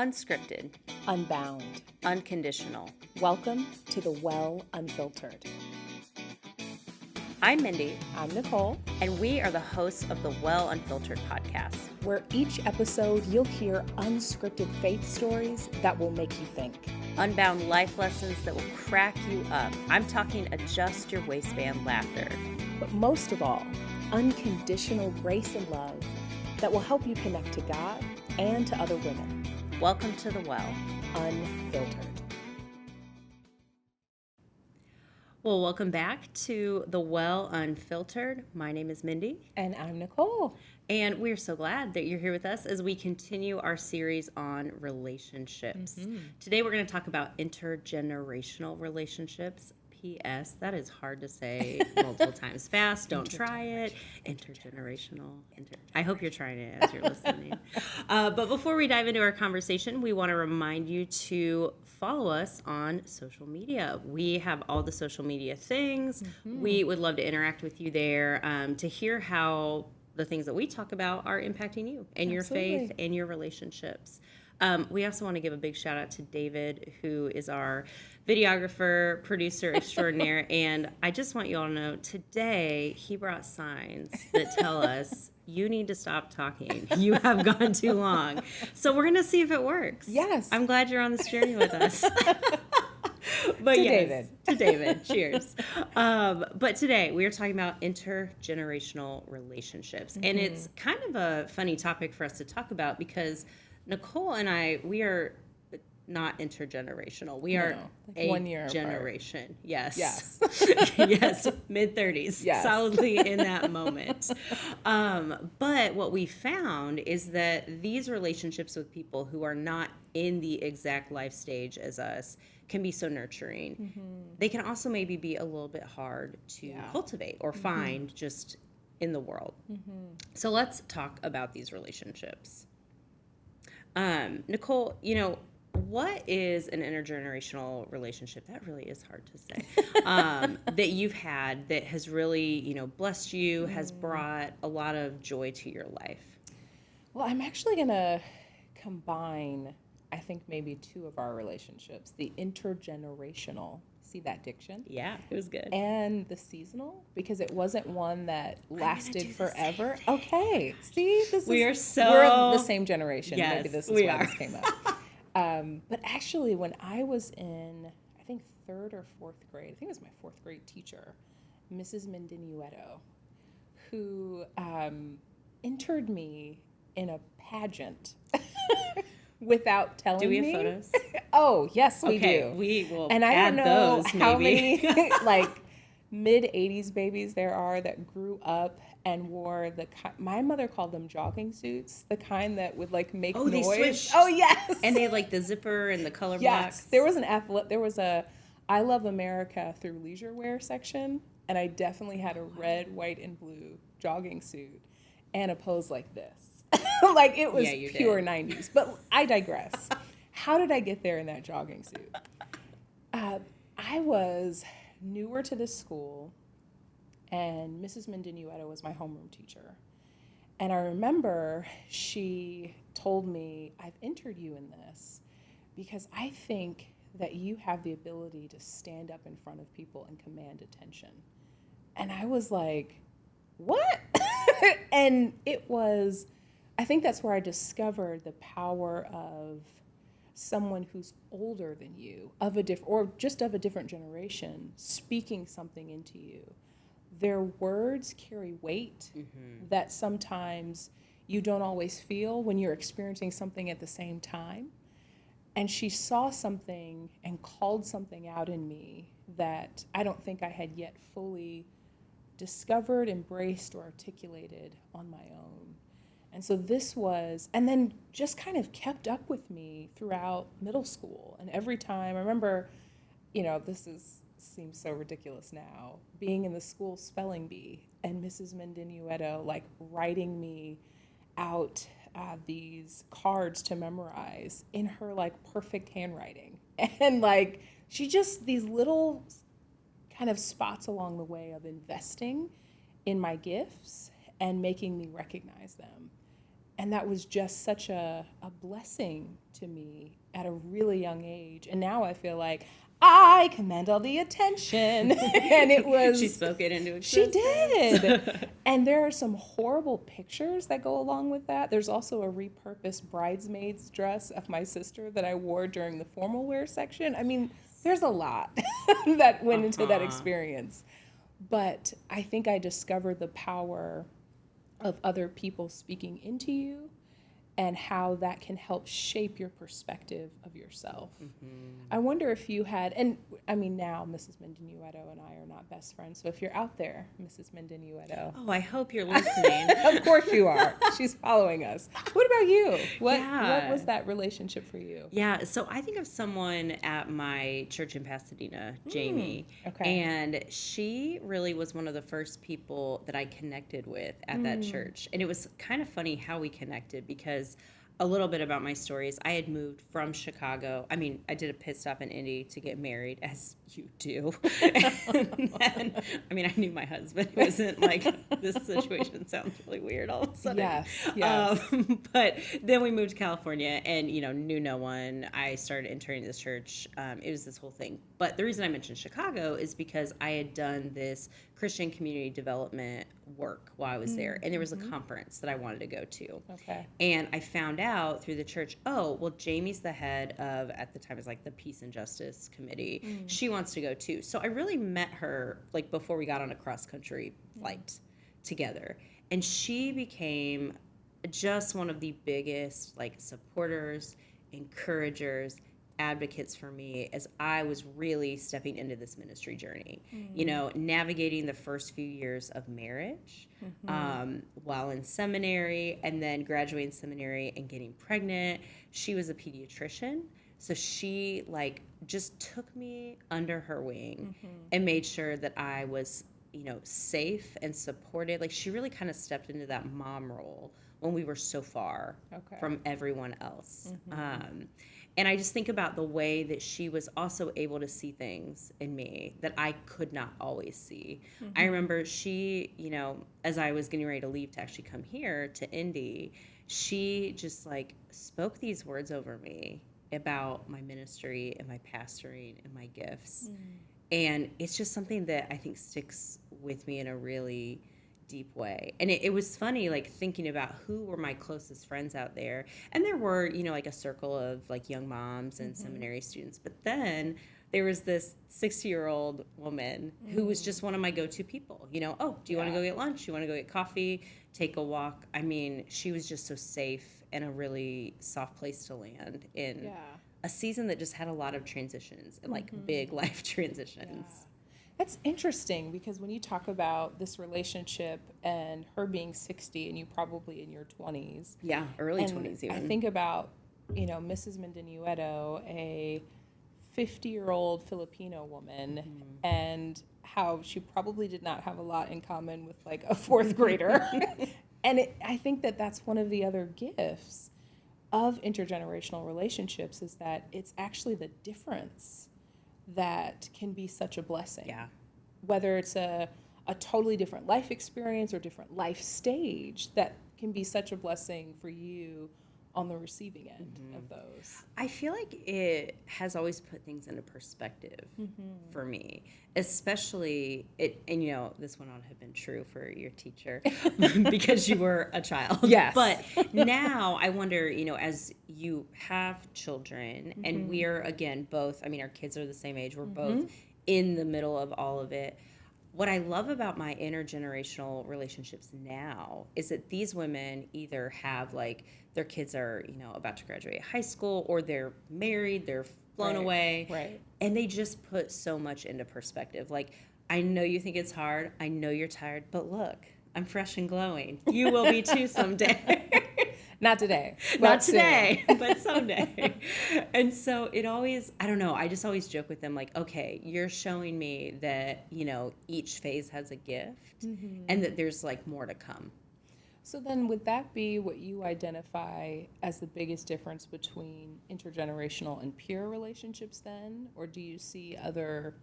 Unscripted, Unbound. unconditional. Welcome to the Well Unfiltered. I'm Mindie, I'm Nicole, and we are the hosts of the Well Unfiltered podcast. where each episode you'll hear unscripted faith stories that will make you think. Unbound life lessons that will crack you up. I'm talking adjust your waistband laughter. But most of all, unconditional grace and love that will help you connect to God and to other women. Welcome to the Well. Unfiltered. Well, welcome back to the Well Unfiltered. My name is Mindie, And I'm Nicole. and we're so glad that you're here with us as we continue our series on relationships. Today we're going to talk about intergenerational relationships. P.S. That is hard to say multiple times fast. Don't try it. Intergenerational. I hope you're trying it as you're listening. But before we dive into our conversation, we want to remind you to follow us on social media. We have all the social media things. We would love to interact with you there to hear how the things that we talk about are impacting you and your faith and your relationships. We also want to give a big shout out to David, who is our videographer, producer extraordinaire. And I just want you all to know, today he brought signs that tell us, you need to stop talking. You have gone too long. So we're going to see if it works. Yes. I'm glad you're on this journey with us. But To yes, David. To David. Cheers. But today we are talking about intergenerational relationships. And it's kind of a funny topic for us to talk about because Nicole and I, we are not intergenerational. We are like a 1 year generation. Yes. Yes. Yes. Mid-30s. Yes. Solidly in that moment. But what we found is that these relationships with people who are not in the exact life stage as us can be so nurturing. They can also maybe be a little bit hard to cultivate or find just in the world. So let's talk about these relationships. Nicole, what is an intergenerational relationship? That really is hard to say. That you've had that has really, blessed you, has brought a lot of joy to your life. Well, I'm actually going to combine, I think, maybe two of our relationships, the intergenerational, see that diction? Yeah, it was good. And the seasonal, because it wasn't one that lasted forever. Okay, see, we're the same generation. Yes, maybe this is we why are. this came up. But actually, when I was in, I think, third or fourth grade, I think it was my fourth grade teacher, Mrs. Mindie and Nicole, who entered me in a pageant without telling me. Do we have photos? Oh, yes, we do. We will and I add don't know those, how maybe. many like mid-'80s babies there are that grew up and wore my mother called them jogging suits, the kind that would like make noise. They switched. Oh, yes. And they had like the zipper and the color Yes. blocks. There was a I Love America through leisure wear section, and I definitely had a red, white, and blue jogging suit and a pose like this. Like it was pure 90s. But I digress. How did I get there in that jogging suit? I was newer to this school, and Mrs. Mindie and Nicole was my homeroom teacher. And I remember she told me, I've entered you in this because I think that you have the ability to stand up in front of people and command attention. And I was like, what? And I think that's where I discovered the power of someone who's older than you, or just of a different generation, speaking something into you. Their words carry weight that sometimes you don't always feel when you're experiencing something at the same time. And she saw something and called something out in me that I don't think I had yet fully discovered, embraced, or articulated on my own. And so and then just kind of kept up with me throughout middle school. And every time, I remember, seems so ridiculous now, being in the school spelling bee and Mrs. Mindie and Nicole like writing me out these cards to memorize in her like perfect handwriting. And like, these little kind of spots along the way of investing in my gifts and making me recognize them. And that was just such a blessing to me at a really young age. And now I feel like I command all the attention. And it was... She spoke it into She existence. did. And there are some horrible pictures that go along with that. There's also a repurposed bridesmaid's dress of my sister that I wore during the formal wear section. I mean, there's a lot that went into that experience. But I think I discovered the power of other people speaking into you and how that can help shape your perspective of yourself. I wonder if you had, and I mean now Mrs. Mendinueto and I are not best friends, so if you're out there, Mrs. Mendinueto. Oh, I hope you're listening. Of course you are. She's following us. What about you? What was that relationship for you? Yeah, so I think of someone at my church in Pasadena, Jamie. Okay. And she really was one of the first people that I connected with at that church. And it was kind of funny how we connected, because a little bit about my stories. I had moved from Chicago. I mean, I did a pit stop in Indy to get married, as you do. And then, I mean, I knew my husband. It wasn't like, this situation sounds really weird all of a sudden. Yes. But then we moved to California and, knew no one. I started interning this church. It was this whole thing. But the reason I mentioned Chicago is because I had done this Christian community development work while I was there. And there was a conference that I wanted to go to. Okay. And I found out through the church, oh, well, Jamie's the head of, at the time, it was like the Peace and Justice Committee. She wants to go too. So I really met her like before we got on a cross-country flight together. And she became just one of the biggest like supporters, encouragers, advocates for me as I was really stepping into this ministry journey. Navigating the first few years of marriage while in seminary, and then graduating seminary and getting pregnant. She was a pediatrician, so she like just took me under her wing and made sure that I was safe and supported. Like, she really kind of stepped into that mom role when we were so far from everyone else. And I just think about the way that she was also able to see things in me that I could not always see. I remember she, as I was getting ready to leave to actually come here to Indy, she just like spoke these words over me about my ministry and my pastoring and my gifts. And it's just something that I think sticks with me in a really deep way. And it was funny, like, thinking about who were my closest friends out there. And there were, like a circle of like young moms and seminary students. But then there was this 60-year-old woman who was just one of my go-to people. Oh, do you want to go get lunch? You want to go get coffee? Take a walk? I mean, she was just so safe and a really soft place to land in a season that just had a lot of transitions and like big life transitions. That's interesting, because when you talk about this relationship and her being 60 and you probably in your 20s. Yeah, early 20s even. I think about, Mrs. Mendinueto, a 50-year-old Filipino woman, and how she probably did not have a lot in common with like a fourth grader. And I think that that's one of the other gifts of intergenerational relationships, is that it's actually the difference that can be such a blessing. Yeah. Whether it's a totally different life experience or different life stage, that can be such a blessing for you on the receiving end of those. I feel like it has always put things into perspective for me, especially and this one ought to have been true for your teacher because you were a child. Yes. But now I wonder, as you have children, and we're, again, both, I mean, our kids are the same age, we're both in the middle of all of it. What I love about my intergenerational relationships now is that these women either have like their kids are, about to graduate high school, or they're married, they're flown away. Right. And they just put so much into perspective. Like, I know you think it's hard. I know you're tired, but look, I'm fresh and glowing. You will be too someday. Not today. Not today, but someday. And so it always, I don't know, I just always joke with them like, okay, you're showing me that, each phase has a gift and that there's like more to come. So then would that be what you identify as the biggest difference between intergenerational and peer relationships then? Or do you see other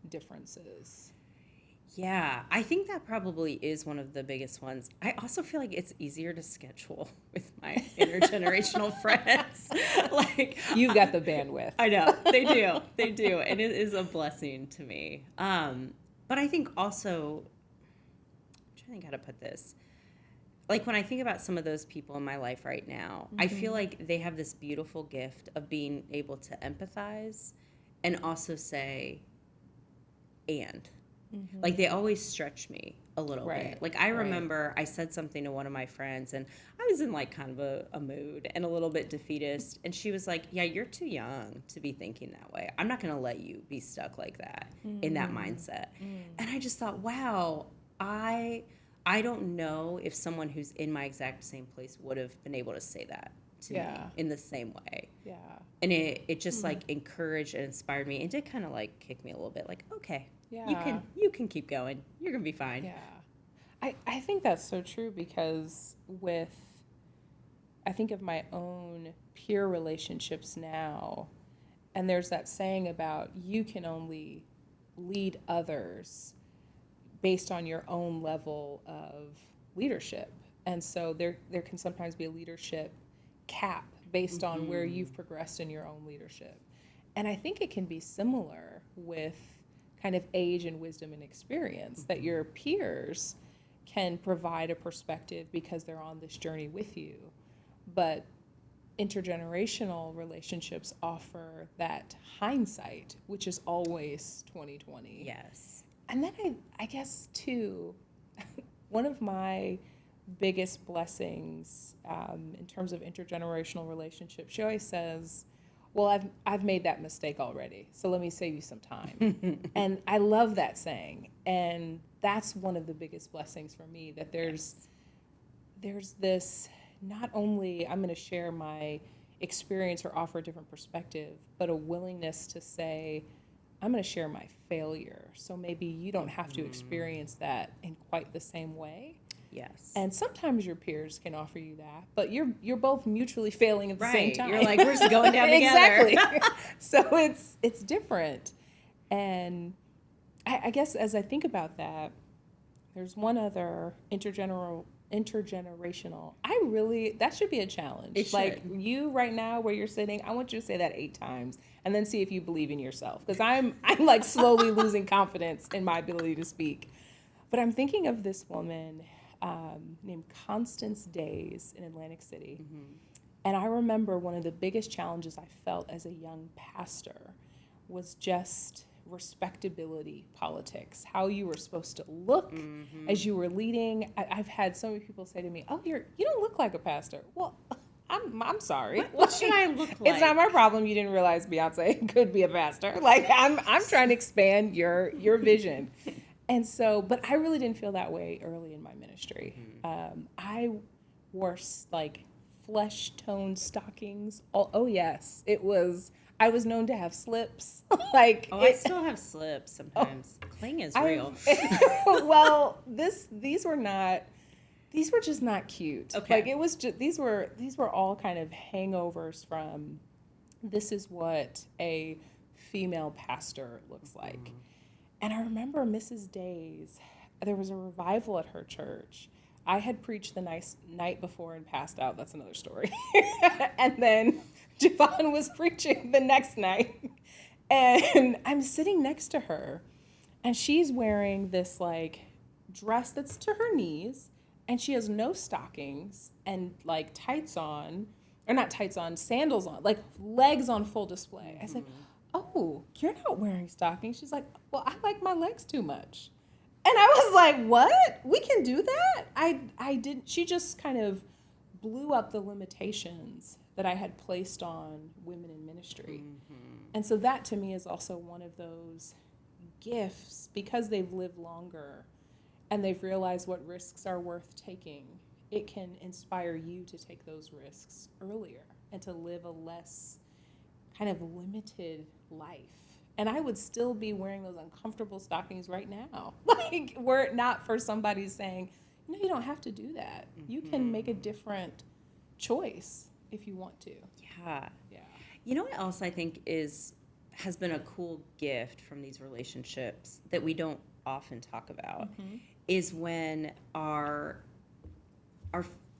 differences? Yeah, I think that probably is one of the biggest ones. I also feel like it's easier to schedule with my intergenerational friends. Like You've got the bandwidth. I know they do, and it is a blessing to me. But I think also, I'm trying to think how to put this. Like when I think about some of those people in my life right now, I feel like they have this beautiful gift of being able to empathize and also say, and. Like they always stretch me a little bit. Like I remember I said something to one of my friends and I was in like kind of a mood and a little bit defeatist. And she was like, yeah, you're too young to be thinking that way. I'm not going to let you be stuck like that in that mindset. And I just thought, wow, I don't know if someone who's in my exact same place would have been able to say that to me in the same way. Yeah. And it just like encouraged and inspired me and did kind of like kick me a little bit like, okay. Yeah. You can keep going. You're going to be fine. Yeah. I think that's so true because I think of my own peer relationships now, and there's that saying about you can only lead others based on your own level of leadership. And so there can sometimes be a leadership cap based on where you've progressed in your own leadership. And I think it can be similar with kind of age and wisdom and experience that your peers can provide a perspective because they're on this journey with you. But intergenerational relationships offer that hindsight, which is always 2020. Yes. And then I guess too, one of my biggest blessings in terms of intergenerational relationships, she always says, well, I've made that mistake already, so let me save you some time. And I love that saying. And that's one of the biggest blessings for me, that there's this, not only I'm going to share my experience or offer a different perspective, but a willingness to say, I'm going to share my failure. So maybe you don't have to experience that in quite the same way. Yes. And sometimes your peers can offer you that, but you're both mutually failing at the same time. You're like, we're just going down together. Exactly. So it's different. And I guess as I think about that, there's one other intergenerational. That should be a challenge. It should. Like you right now where you're sitting, I want you to say that 8 times and then see if you believe in yourself. Because I'm like slowly losing confidence in my ability to speak. But I'm thinking of this woman named Constance Days in Atlantic City. And I remember one of the biggest challenges I felt as a young pastor was just respectability politics, how you were supposed to look as you were leading. I've had so many people say to me, oh, you don't look like a pastor. Well, I'm sorry. What should I look like? It's not my problem you didn't realize Beyonce could be a pastor. Like I'm trying to expand your vision. And so, but I really didn't feel that way early in my ministry. I wore like flesh tone stockings. Oh yes, I was known to have slips. I still have slips sometimes. Cling is real. Well, these were just not cute. Okay. Like it was just these were all kind of hangovers from this is what a female pastor looks like. And I remember Mrs. Days, there was a revival at her church. I had preached the night before and passed out. That's another story. And then Javon was preaching the next night. And I'm sitting next to her. And she's wearing this like dress that's to her knees. And she has no stockings and like tights on. Or not tights on, sandals on. Like legs on full display. I said, oh, you're not wearing stockings. She's like, well, I like my legs too much. And I was like, what? We can do that? I didn't. She just kind of blew up the limitations that I had placed on women in ministry. And so that to me is also one of those gifts because they've lived longer and they've realized what risks are worth taking. It can inspire you to take those risks earlier and to live a less kind of limited life. And I would still be wearing those uncomfortable stockings right now. Like, were it not for somebody saying, you don't have to do that. You can make a different choice if you want to. Yeah. You know what else I think has been a cool gift from these relationships that we don't often talk about is when our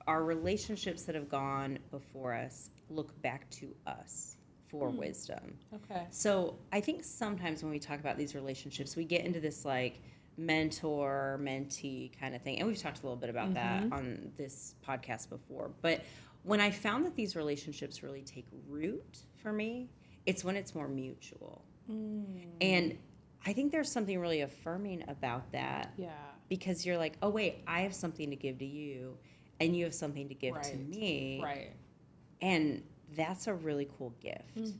relationships that have gone before us look back to us for wisdom. Okay. So I think sometimes when we talk about these relationships, we get into this like mentor mentee kind of thing, and we've talked a little bit about that on this podcast before. But when I found that these relationships really take root for me, it's when it's more mutual. And I think there's something really affirming about that. Yeah. Because you're like, oh wait, I have something to give to you, and you have something to give to me. Right. And that's a really cool gift.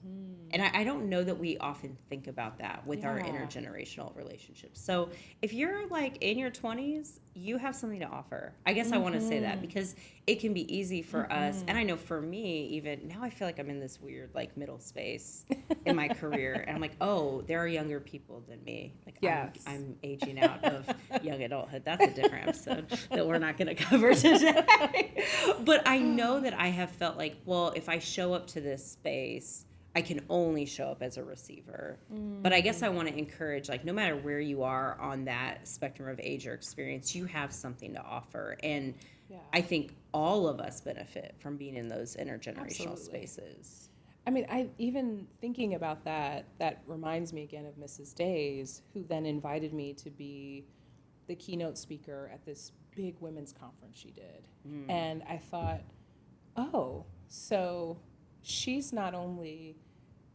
And I don't know that we often think about that with our intergenerational relationships. So if you're like in your 20s, you have something to offer. I guess I want to say that because it can be easy for us. And I know for me, even now I feel like I'm in this weird like middle space in my career. And I'm like, oh, there are younger people than me. Like I'm aging out of young adulthood. That's a different episode that we're not going to cover today. But I know that I have felt like, well, if I show up to this space, I can only show up as a receiver. But I guess I want to encourage, like, no matter where you are on that spectrum of age or experience, you have something to offer. And I think all of us benefit from being in those intergenerational spaces. I mean, I even thinking about that reminds me again of Mrs. Days, who then invited me to be the keynote speaker at this big women's conference she did. And I thought, oh, so she's not only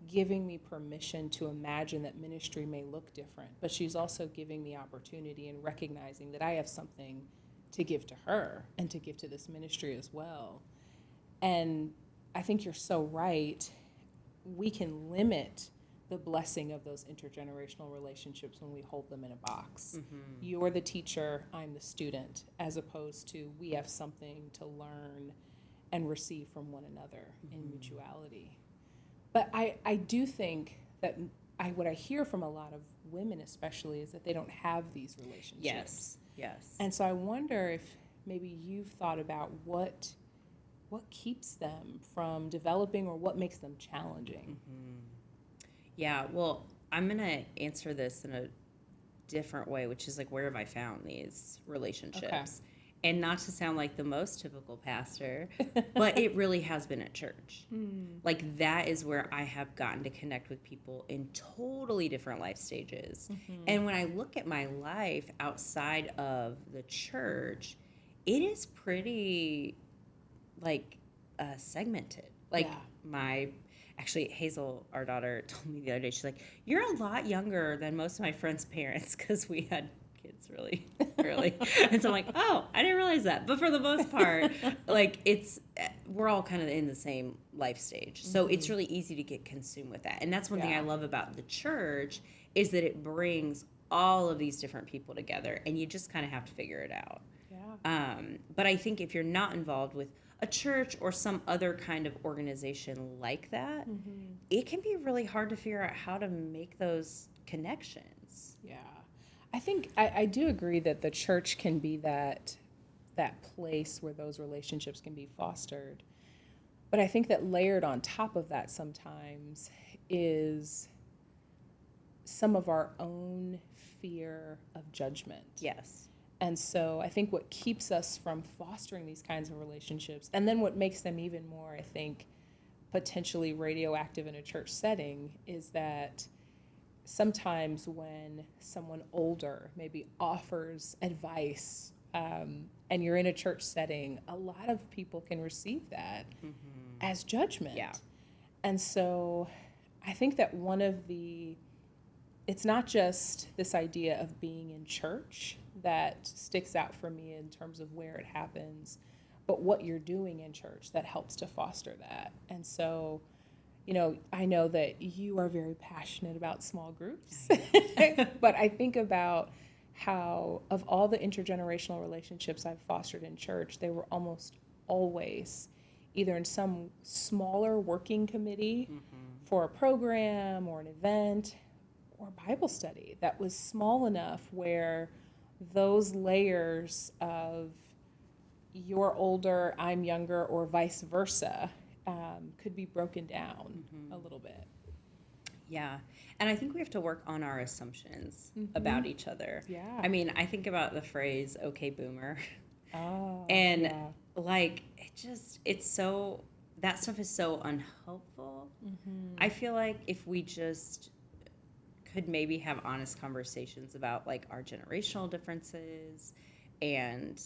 giving me permission to imagine that ministry may look different, but she's also giving me opportunity and recognizing that I have something to give to her and to give to this ministry as well. And I think you're so right. We can limit the blessing of those intergenerational relationships when we hold them in a box. You're the teacher, I'm the student, as opposed to we have something to learn and receive from one another in mutuality. But I do think that what I hear from a lot of women especially is that they don't have these relationships. Yes. And so I wonder if maybe you've thought about what keeps them from developing or what makes them challenging. Yeah, well, I'm going to answer this in a different way, which is like, where have I found these relationships? Okay. And not to sound like the most typical pastor, but it really has been at church. Like, that is where I have gotten to connect with people in totally different life stages. And when I look at my life outside of the church, it is pretty, like, segmented. Like, actually, Hazel, our daughter, told me the other day, she's like, you're a lot younger than most of my friends' parents, because we had kids really early. And so I'm like, oh, I didn't realize that. But for the most part, like, we're all kind of in the same life stage. So it's really easy to get consumed with that. And that's one thing I love about the church is that it brings all of these different people together, and you just kind of have to figure it out. But I think if you're not involved with a church or some other kind of organization like that, it can be really hard to figure out how to make those connections. Yeah. I think I do agree that the church can be that place where those relationships can be fostered. But I think that layered on top of that sometimes is some of our own fear of judgment. Yes. And so I think what keeps us from fostering these kinds of relationships, and then what makes them even more, I think, potentially radioactive in a church setting, is that sometimes when someone older maybe offers advice and you're in a church setting, a lot of people can receive that as judgment. Yeah. And so I think that it's not just this idea of being in church that sticks out for me in terms of where it happens, but what you're doing in church that helps to foster that. And so, I know that you are very passionate about small groups, but I think about how of all the intergenerational relationships I've fostered in church, they were almost always either in some smaller working committee for a program or an event or Bible study that was small enough where those layers of you're older, I'm younger, or vice versa could be broken down a little bit. Yeah. And I think we have to work on our assumptions about each other. Yeah. I mean, I think about the phrase, okay, boomer. Oh, And yeah. like, it's so, that stuff is so unhelpful. I feel like if we just could maybe have honest conversations about like our generational differences and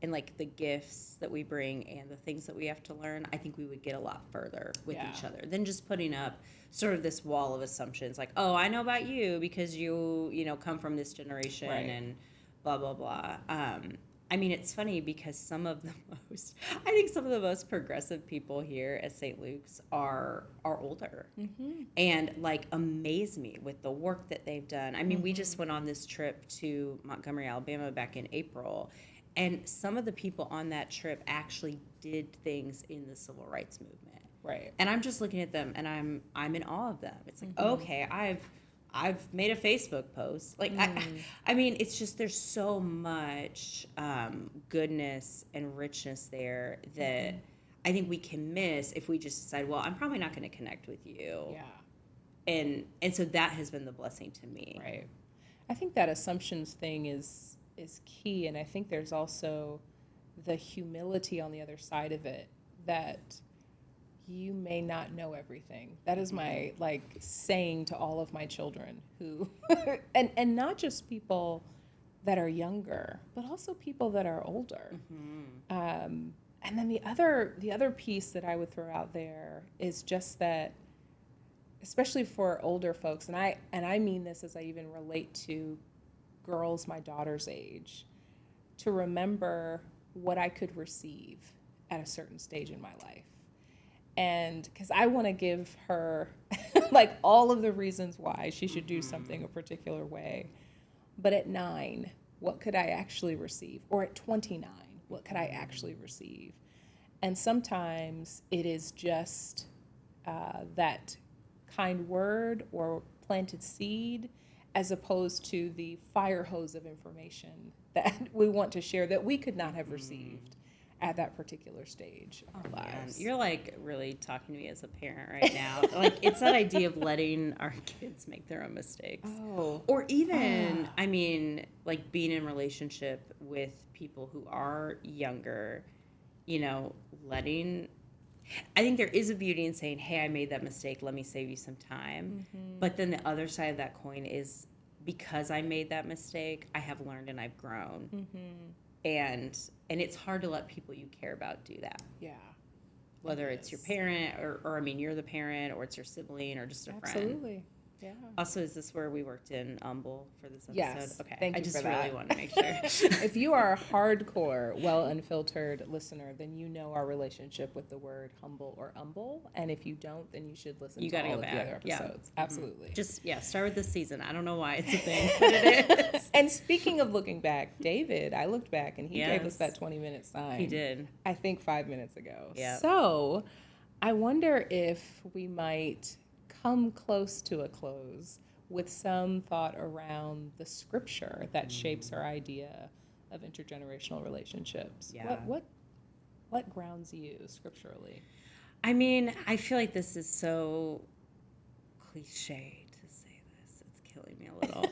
like the gifts that we bring and the things that we have to learn, I think we would get a lot further with each other than just putting up sort of this wall of assumptions like, oh, I know about you because you come from this generation and blah, blah, blah. I mean, it's funny because I think some of the most progressive people here at St. Luke's are older and like amaze me with the work that they've done. I mean, we just went on this trip to Montgomery, Alabama back in April. And some of the people on that trip actually did things in the civil rights movement. Right. And I'm just looking at them and I'm in awe of them. It's like, okay, I've made a Facebook post. Like, I mean, it's just, there's so much goodness and richness there that I think we can miss if we just decide, well, I'm probably not going to connect with you. Yeah. And so that has been the blessing to me. Right. I think that assumptions thing is key, and I think there's also the humility on the other side of it that you may not know everything. That is my saying to all of my children who and not just people that are younger, but also people that are older. And then the other piece that I would throw out there is just that, especially for older folks, and I mean this as I even relate to girls my daughter's age, to remember what I could receive at a certain stage in my life. And because I want to give her like all of the reasons why she should do something a particular way. But at 9, what could I actually receive? Or at 29, what could I actually receive? And sometimes it is just that kind word or planted seed, as opposed to the fire hose of information that we want to share that we could not have received at that particular stage of our lives. You're like really talking to me as a parent right now. Like, it's that idea of letting our kids make their own mistakes. Or even, I mean, like being in relationship with people who are younger, I think there is a beauty in saying, hey, I made that mistake, let me save you some time. But then the other side of that coin is, because I made that mistake, I have learned and I've grown. And it's hard to let people you care about do that. Yeah. Whether it's your parent or I mean, you're the parent, or it's your sibling, or just a friend. Absolutely. Yeah. Also, is this where we worked in Humble for this episode? Yes. Okay. Thank you I just for that. really want to make sure. If you are a hardcore, Well Unfiltered listener, then you know our relationship with the word humble or umble. And if you don't, then you should listen to all of the other episodes. Yeah. Absolutely. Just, start with this season. I don't know why it's a thing, but it is. And speaking of looking back, David, I looked back and he gave us that 20-minute sign. He did. I think 5 minutes ago. Yeah. So I wonder if we might come close to a close with some thought around the scripture that shapes our idea of intergenerational relationships. Yeah. What grounds you scripturally? I mean, I feel like this is so cliche to say this. It's killing me a little.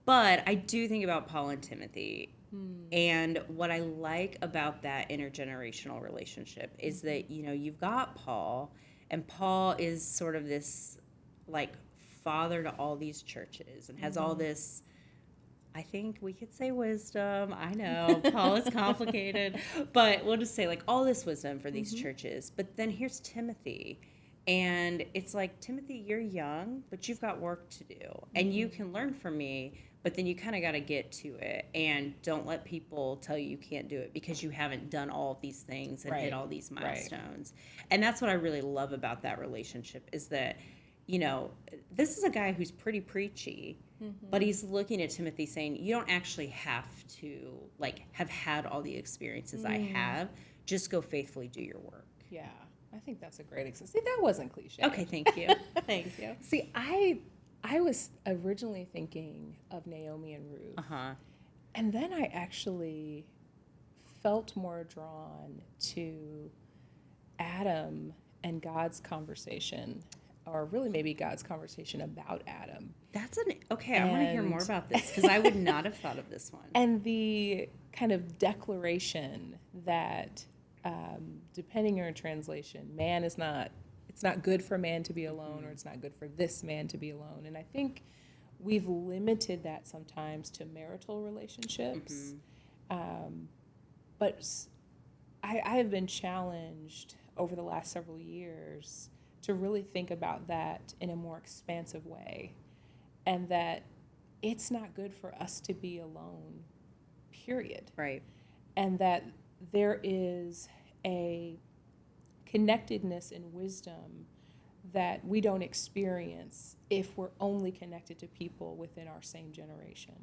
But I do think about Paul and Timothy. And what I like about that intergenerational relationship is that, you've got Paul, and Paul is sort of this, like, father to all these churches and has all this, I think we could say wisdom. I know Paul is complicated, but we'll just say like all this wisdom for these churches. But then here's Timothy, and it's like, Timothy, you're young, but you've got work to do, and you can learn from me, but then you kind of got to get to it, and don't let people tell you can't do it because you haven't done all of these things and hit all these milestones. And that's what I really love about that relationship, is that, this is a guy who's pretty preachy, but he's looking at Timothy saying, you don't actually have to have had all the experiences I have. Just go faithfully do your work. Yeah, I think that's a great example. See, that wasn't cliche. Okay, thank you. Thank you. See, I was originally thinking of Naomi and Ruth. And then I actually felt more drawn to Adam and God's conversation or really maybe God's conversation about Adam. Okay, I want to hear more about this, because I would not have thought of this one. And the kind of declaration that, depending on your translation, it's not good for man to be alone, or it's not good for this man to be alone. And I think we've limited that sometimes to marital relationships. But I have been challenged over the last several years to really think about that in a more expansive way, and that it's not good for us to be alone, period. Right. And that there is a connectedness and wisdom that we don't experience if we're only connected to people within our same generation.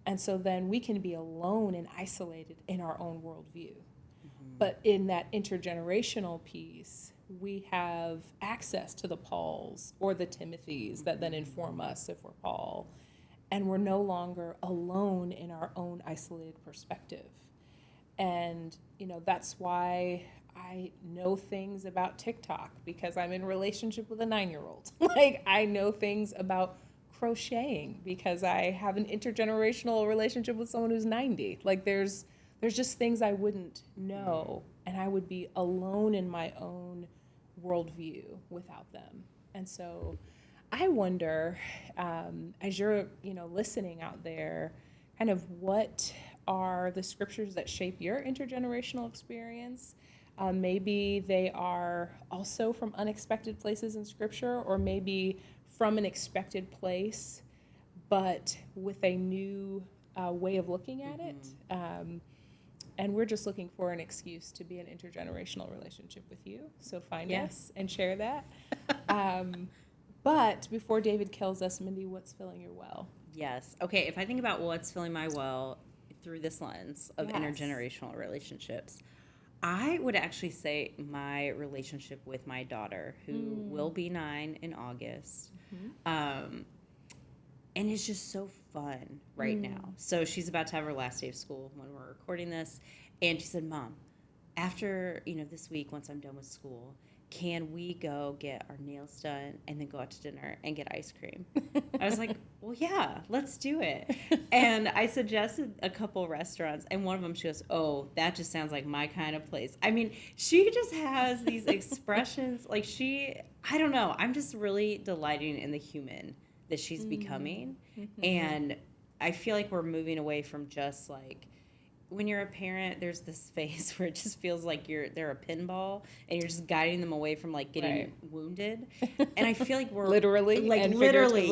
And so then we can be alone and isolated in our own worldview. But in that intergenerational piece, we have access to the Pauls or the Timothys that then inform us if we're Paul. And we're no longer alone in our own isolated perspective. And, that's why I know things about TikTok, because I'm in a relationship with a 9-year-old. Like, I know things about crocheting because I have an intergenerational relationship with someone who's 90. Like, there's just things I wouldn't know, and I would be alone in my own worldview without them. And so I wonder, as you're, listening out there, kind of what are the scriptures that shape your intergenerational experience? Maybe they are also from unexpected places in Scripture, or maybe from an expected place, but with a new way of looking at it. And we're just looking for an excuse to be in an intergenerational relationship with you. So find us and share that. But before David kills us, Mindie, what's filling your well? Yes. Okay, if I think about what's filling my well through this lens of intergenerational relationships, I would actually say my relationship with my daughter, who will be 9 in August. And it's just so fun right now. So she's about to have her last day of school when we're recording this. And she said, Mom, after, this week, once I'm done with school, can we go get our nails done and then go out to dinner and get ice cream? I was like, well, yeah, let's do it. And I suggested a couple restaurants, and one of them, she goes, oh, that just sounds like my kind of place. I mean, she just has these expressions. Like, I don't know. I'm just really delighting in the human that she's becoming. And I feel like we're moving away from just like, when you're a parent, there's this phase where it just feels like they're a pinball and you're just guiding them away from like getting wounded. And I feel like we're literally,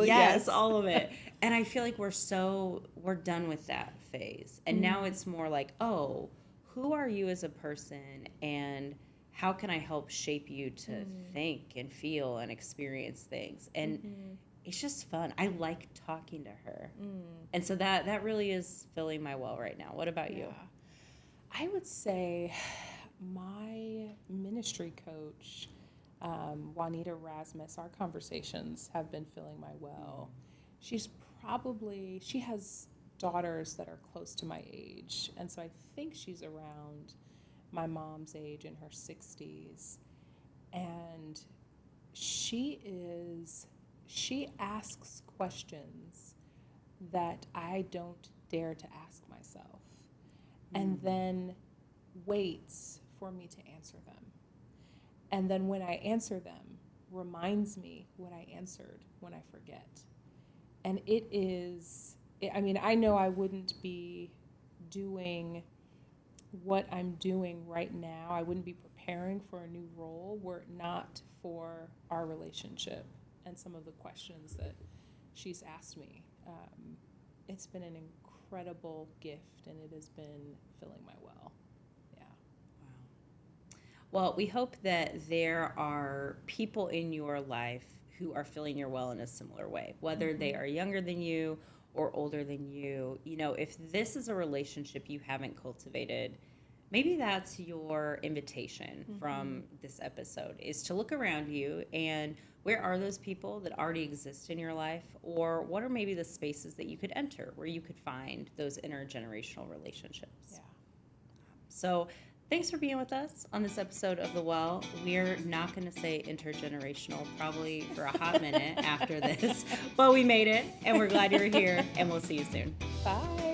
yes, all of it. And I feel like we're done with that phase. And now it's more like, oh, who are you as a person, and how can I help shape you to think and feel and experience things? And it's just fun. I like talking to her. And so that really is filling my well right now. What about you? I would say my ministry coach, Juanita Rasmus, our conversations have been filling my well. She has daughters that are close to my age. And so I think she's around my mom's age, in her 60s. And she asks questions that I don't dare to ask myself, and then waits for me to answer them. And then when I answer them, reminds me what I answered when I forget. And I know I wouldn't be doing what I'm doing right now. I wouldn't be preparing for a new role were it not for our relationship and some of the questions that she's asked me. It's been an incredible gift, and it has been filling my well. Yeah. Wow. Well, we hope that there are people in your life who are filling your well in a similar way, whether they are younger than you or older than you. If this is a relationship you haven't cultivated, maybe that's your invitation from this episode, is to look around you and where are those people that already exist in your life, or what are maybe the spaces that you could enter where you could find those intergenerational relationships. Yeah. So Thanks for being with us on this episode of The Well. We're not going to say intergenerational probably for a hot minute after this, but we made it, and we're glad you're here, and we'll see you soon. Bye.